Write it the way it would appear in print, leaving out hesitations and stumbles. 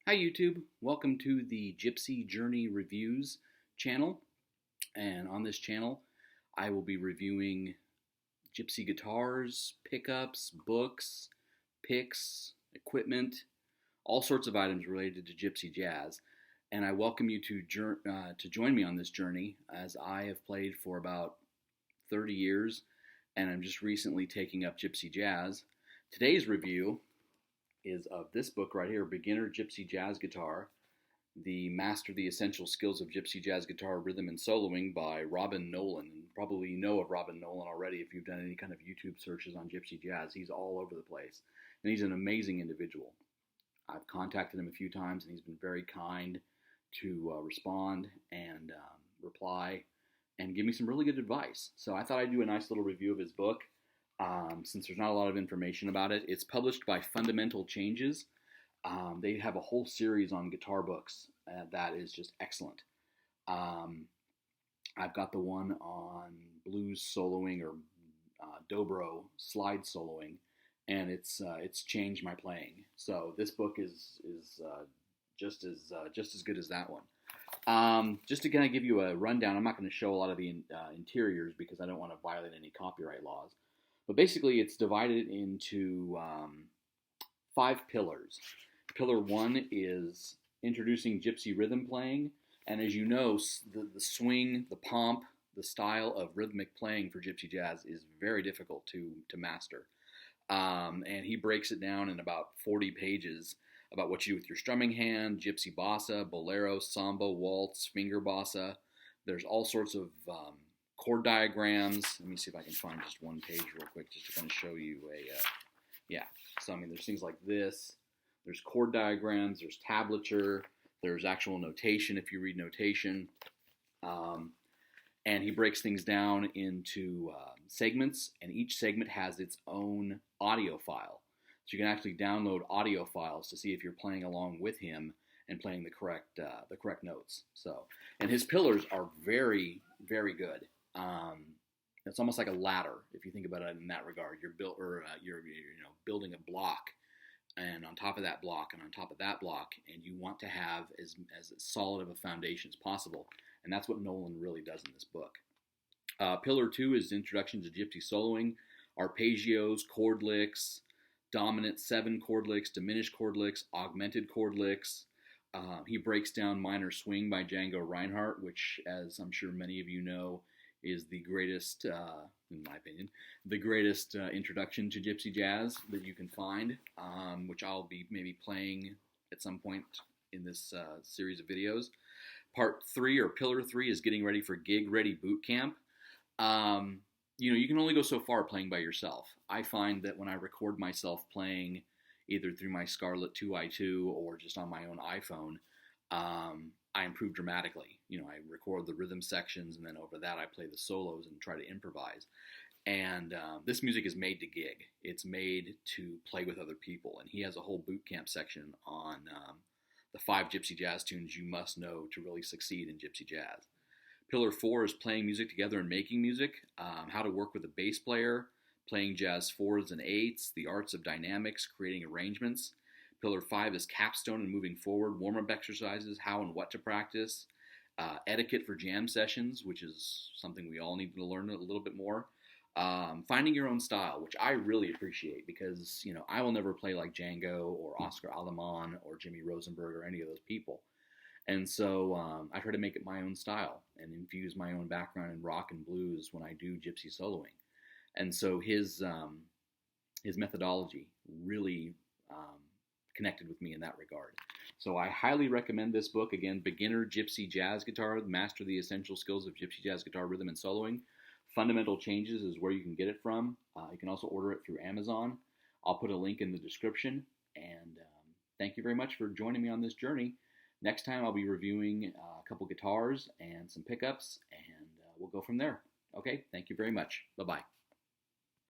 Hi YouTube, welcome to the Gypsy Journey Reviews channel, and on this channel I will be reviewing gypsy guitars, pickups, books, picks, equipment, all sorts of items related to gypsy jazz, and I welcome you to join me on this journey as I have played for about 30 years and I'm just recently taking up gypsy jazz. Today's review is of this book right here, Beginner Gypsy Jazz Guitar, The Master the Essential Skills of Gypsy Jazz Guitar Rhythm and Soloing by Robin Nolan. And probably know of Robin Nolan already if you've done any kind of YouTube searches on gypsy jazz. He's all over the place, and he's an amazing individual. I've contacted him a few times, and he's been very kind to respond and reply and give me some really good advice. So I thought I'd do a nice little review of his book. Since there's not a lot of information about it. It's published by Fundamental Changes. They have a whole series on guitar books that is just excellent. I've got the one on blues soloing or dobro slide soloing, and it's changed my playing. So this book is just as good as that one. Just to kind of give you a rundown, I'm not going to show a lot of the interiors because I don't want to violate any copyright laws. But basically, it's divided into 5 pillars. Pillar 1 is introducing gypsy rhythm playing. And as you know, the swing, the pomp, the style of rhythmic playing for gypsy jazz is very difficult to master. And he breaks it down in about 40 pages about what you do with your strumming hand, gypsy bossa, bolero, samba, waltz, finger bossa. There's all sorts of chord diagrams. Let me see if I can find just one page real quick just to kind of show you so I mean there's things like this, there's chord diagrams, there's tablature, there's actual notation if you read notation, and he breaks things down into segments, and each segment has its own audio file, so you can actually download audio files to see if you're playing along with him and playing the correct notes. So, and his pillars are very, very good. It's almost like a ladder if you think about it in that regard. You're building a block, and on top of that block, and on top of that block, and you want to have as solid of a foundation as possible. And that's what Nolan really does in this book. Pillar 2 is Introduction to Gypsy Soloing, Arpeggios, chord licks, dominant 7 chord licks, diminished chord licks, augmented chord licks. He breaks down Minor Swing by Django Reinhardt, which, as I'm sure many of you know, is the greatest, in my opinion, the greatest introduction to gypsy jazz that you can find, which I'll be maybe playing at some point in this series of videos. Part 3, or Pillar 3, is Getting Ready for Gig Ready Boot Camp. You can only go so far playing by yourself. I find that when I record myself playing either through my Scarlett 2i2 or just on my own iPhone, I improve dramatically. I record the rhythm sections, and then over that I play the solos and try to improvise. And this music is made to gig. It's made to play with other people. And he has a whole boot camp section on the 5 gypsy jazz tunes you must know to really succeed in gypsy jazz. Pillar 4 is playing music together and making music, how to work with a bass player, playing jazz 4s and 8s, the arts of dynamics, creating arrangements. Pillar 5 is capstone and moving forward, warm-up exercises, how and what to practice, etiquette for jam sessions, which is something we all need to learn a little bit more, finding your own style, which I really appreciate because, I will never play like Django or Oscar Aleman or Jimmy Rosenberg or any of those people. And so I try to make it my own style and infuse my own background in rock and blues when I do gypsy soloing. And so his methodology really connected with me in that regard. So I highly recommend this book. Again, Beginner Gypsy Jazz Guitar, Master the Essential Skills of Gypsy Jazz Guitar Rhythm and Soloing. Fundamental Changes is where you can get it from. You can also order it through Amazon. I'll put a link in the description. And thank you very much for joining me on this journey. Next time I'll be reviewing a couple guitars and some pickups, and we'll go from there. Okay, thank you very much. Bye-bye.